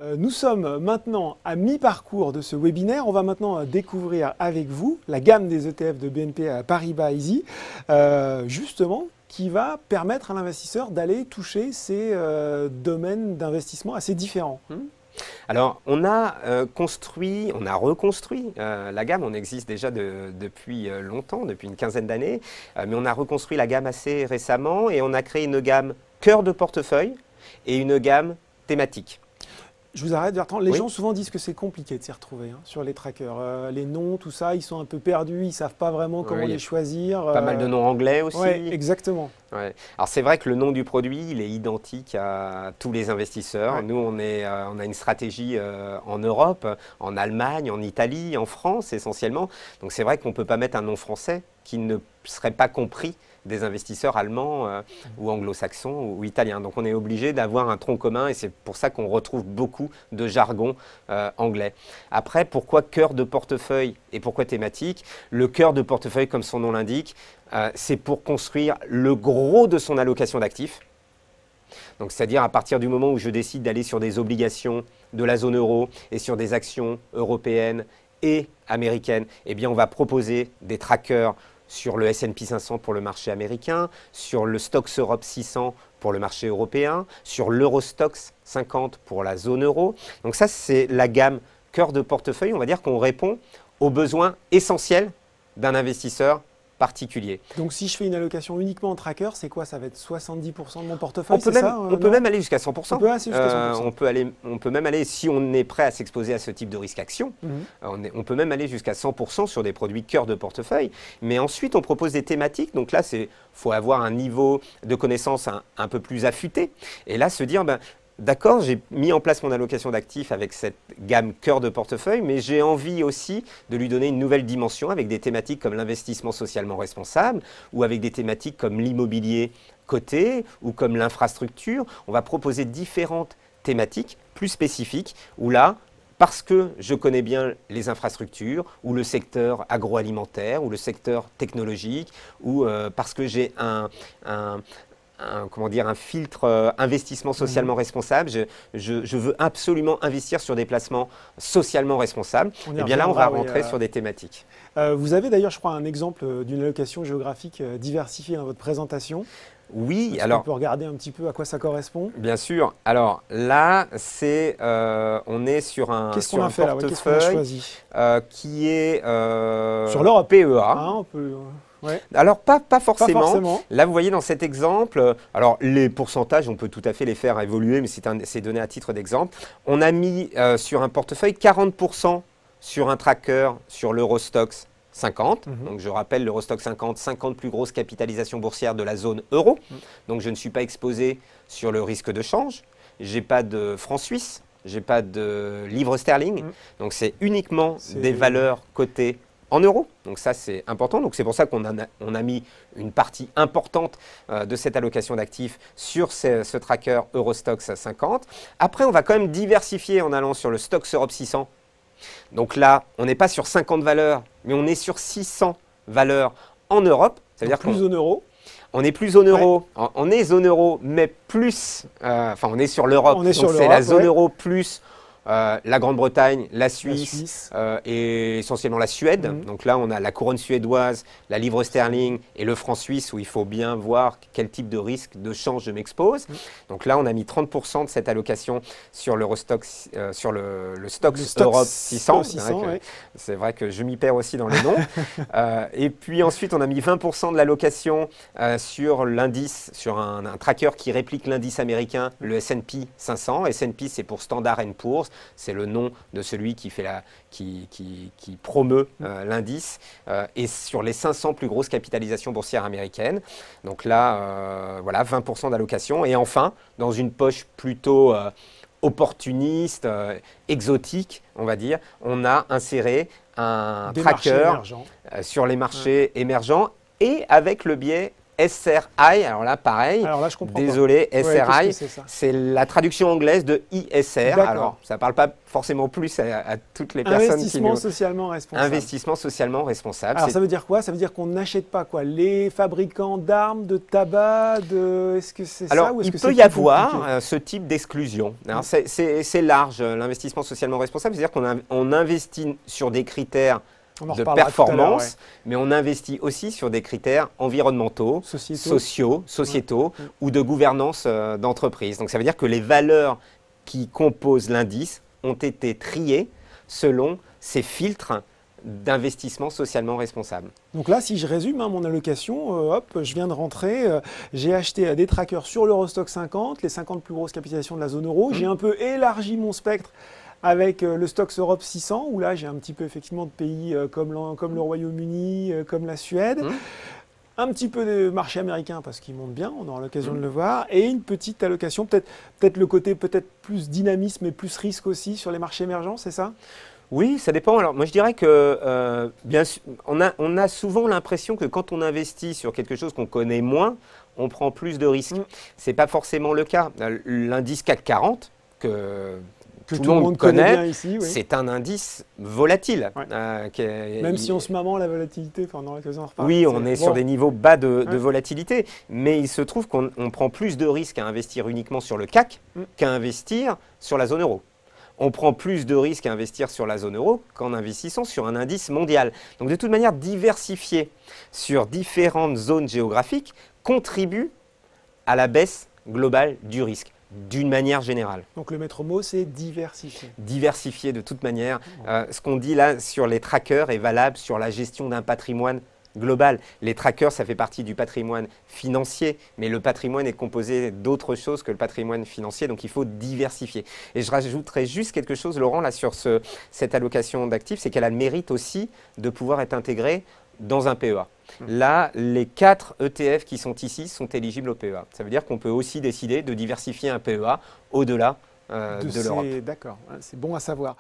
Nous sommes maintenant à mi-parcours de ce webinaire. On va maintenant découvrir avec vous la gamme des ETF de BNP Paribas Easy, justement, qui va permettre à l'investisseur d'aller toucher ces domaines d'investissement assez différents. Alors, on a reconstruit la gamme. On existe déjà depuis longtemps, depuis une quinzaine d'années, mais on a reconstruit la gamme assez récemment et on a créé une gamme cœur de portefeuille et une gamme thématique. Je vous arrête, Bertrand. Les Oui. gens souvent disent que c'est compliqué de s'y retrouver sur les trackers. Les noms, tout ça, ils sont un peu perdus, ils ne savent pas vraiment comment les choisir. Pas mal de noms anglais aussi. Oui, exactement. Ouais. Alors c'est vrai que le nom du produit, il est identique à tous les investisseurs. Ouais. Nous, on a une stratégie en Europe, en Allemagne, en Italie, en France essentiellement. Donc c'est vrai qu'on ne peut pas mettre un nom français qui ne serait pas compris des investisseurs allemands ou anglo-saxons ou italiens. Donc on est obligé d'avoir un tronc commun et c'est pour ça qu'on retrouve beaucoup de jargon anglais. Après, pourquoi cœur de portefeuille et pourquoi thématique? Le cœur de portefeuille, comme son nom l'indique, c'est pour construire le gros de son allocation d'actifs. Donc c'est-à-dire à partir du moment où je décide d'aller sur des obligations de la zone euro et sur des actions européennes et américaines, eh bien on va proposer des trackers sur le S&P 500 pour le marché américain, sur le Stoxx Europe 600 pour le marché européen, sur l'Eurostoxx 50 pour la zone euro. Donc ça, c'est la gamme cœur de portefeuille. On va dire qu'on répond aux besoins essentiels d'un investisseur particulier. Donc si je fais une allocation uniquement en tracker, c'est quoi? Ça va être 70% de mon portefeuille, On peut même aller jusqu'à 100%. On peut aller jusqu'à 100%. On peut même aller, si on est prêt à s'exposer à ce type de risque action, on peut même aller jusqu'à 100% sur des produits cœur de portefeuille. Mais ensuite, on propose des thématiques. Donc là, il faut avoir un niveau de connaissance un peu plus affûté. Et là, se dire, d'accord, j'ai mis en place mon allocation d'actifs avec cette gamme cœur de portefeuille, mais j'ai envie aussi de lui donner une nouvelle dimension avec des thématiques comme l'investissement socialement responsable ou avec des thématiques comme l'immobilier coté ou comme l'infrastructure. On va proposer différentes thématiques plus spécifiques où là, parce que je connais bien les infrastructures ou le secteur agroalimentaire ou le secteur technologique ou parce que j'ai un filtre investissement socialement responsable. Je veux absolument investir sur des placements socialement responsables. Et bien là, on va rentrer sur des thématiques. Vous avez d'ailleurs, je crois, un exemple d'une allocation géographique diversifiée dans votre présentation. Oui, alors on peut regarder un petit peu à quoi ça correspond. Bien sûr. Alors là, on est sur un portefeuille qui est sur l'Europe. PEA. Ouais. Alors, pas forcément. Là, vous voyez dans cet exemple, alors les pourcentages, on peut tout à fait les faire évoluer, mais c'est donné à titre d'exemple. On a mis sur un portefeuille 40% sur un tracker sur l'Eurostoxx 50. Donc, je rappelle, l'Eurostoxx 50 plus grosses capitalisations boursières de la zone euro. Donc, je ne suis pas exposé sur le risque de change. Je n'ai pas de francs suisses. Je n'ai pas de livres sterling. Donc, c'est uniquement des valeurs cotées en euros. Donc ça, c'est important. Donc c'est pour ça qu'on a mis une partie importante de cette allocation d'actifs sur ce tracker Eurostoxx 50. Après, on va quand même diversifier en allant sur le Stoxx Europe 600. Donc là, on n'est pas sur 50 valeurs, mais on est sur 600 valeurs en Europe. C'est-à-dire plus zone euro. On est plus zone euro. Ouais. On est zone euro, mais plus... on est sur l'Europe. Donc c'est la zone euro plus... la Grande-Bretagne, la Suisse. Et essentiellement la Suède. Donc là, on a la couronne suédoise, la livre sterling et le franc suisse où il faut bien voir quel type de risque de change je m'expose. Donc là, on a mis 30% de cette allocation sur l'Eurostoxx, sur le Stoxx Europe 600. C'est vrai que je m'y perds aussi dans les noms. Et puis ensuite, on a mis 20% de l'allocation sur l'indice, sur un tracker qui réplique l'indice américain, le S&P 500. S&P, c'est pour Standard & Poor's. C'est le nom de celui qui promeut l'indice et sur les 500 plus grosses capitalisations boursières américaines. Donc là, voilà, 20% d'allocation. Et enfin, dans une poche plutôt opportuniste, exotique, on va dire, on a inséré un tracker sur les marchés émergents et avec le biais SRI, alors là pareil, Alors là, je comprends désolé, pas. SRI, Qu'est-ce que c'est, ça? c'est la traduction anglaise de ISR. D'accord. Alors ça ne parle pas forcément plus à toutes les personnes Investissement qui socialement responsable. Investissement socialement responsable. Alors ça veut dire quoi? Ça veut dire qu'on n'achète pas quoi? Les fabricants d'armes, de tabac, est-ce que c'est ça ou est-ce il que peut c'est y plus avoir compliqué? ce type d'exclusion. C'est large, l'investissement socialement responsable, c'est-à-dire qu'on investit sur des critères On en de reparlera tout à l'heure, performance, mais on investit aussi sur des critères environnementaux, Sociétaux. sociétaux Ouais. ou de gouvernance d'entreprise. Donc ça veut dire que les valeurs qui composent l'indice ont été triées selon ces filtres d'investissement socialement responsable. Donc là, si je résume mon allocation, hop, je viens de rentrer, j'ai acheté des trackers sur l'Eurostoxx 50, les 50 plus grosses capitalisations de la zone euro. J'ai un peu élargi mon spectre avec le Stoxx Europe 600, où là j'ai un petit peu effectivement de pays comme le Royaume-Uni, comme la Suède. Un petit peu de marché américain parce qu'il monte bien, on aura l'occasion de le voir, et une petite allocation, peut-être le côté peut-être plus dynamisme et plus risque aussi sur les marchés émergents, c'est ça? Oui, ça dépend. Alors, moi, je dirais que, bien sûr, on a souvent l'impression que quand on investit sur quelque chose qu'on connaît moins, on prend plus de risques. Ce n'est pas forcément le cas. L'indice CAC 40, que tout le monde connaît bien ici, oui. C'est un indice volatile. Ouais. Même si en ce moment, la volatilité, on aura l'occasion d'en reparler. Oui, on est sur des niveaux bas de volatilité, mais il se trouve qu'on prend plus de risques à investir uniquement sur le CAC qu'à investir sur la zone euro. On prend plus de risques à investir sur la zone euro qu'en investissant sur un indice mondial. Donc de toute manière, diversifier sur différentes zones géographiques contribue à la baisse globale du risque, d'une manière générale. Donc le maître mot, c'est diversifier. Diversifier de toute manière. Ce qu'on dit là sur les trackers est valable sur la gestion d'un patrimoine global. Les trackers, ça fait partie du patrimoine financier, mais le patrimoine est composé d'autres choses que le patrimoine financier, donc il faut diversifier. Et je rajouterais juste quelque chose, Laurent, là sur cette allocation d'actifs, c'est qu'elle a le mérite aussi de pouvoir être intégrée dans un PEA. Là, les 4 ETF qui sont ici sont éligibles au PEA. Ça veut dire qu'on peut aussi décider de diversifier un PEA au-delà de l'Europe. D'accord, c'est bon à savoir.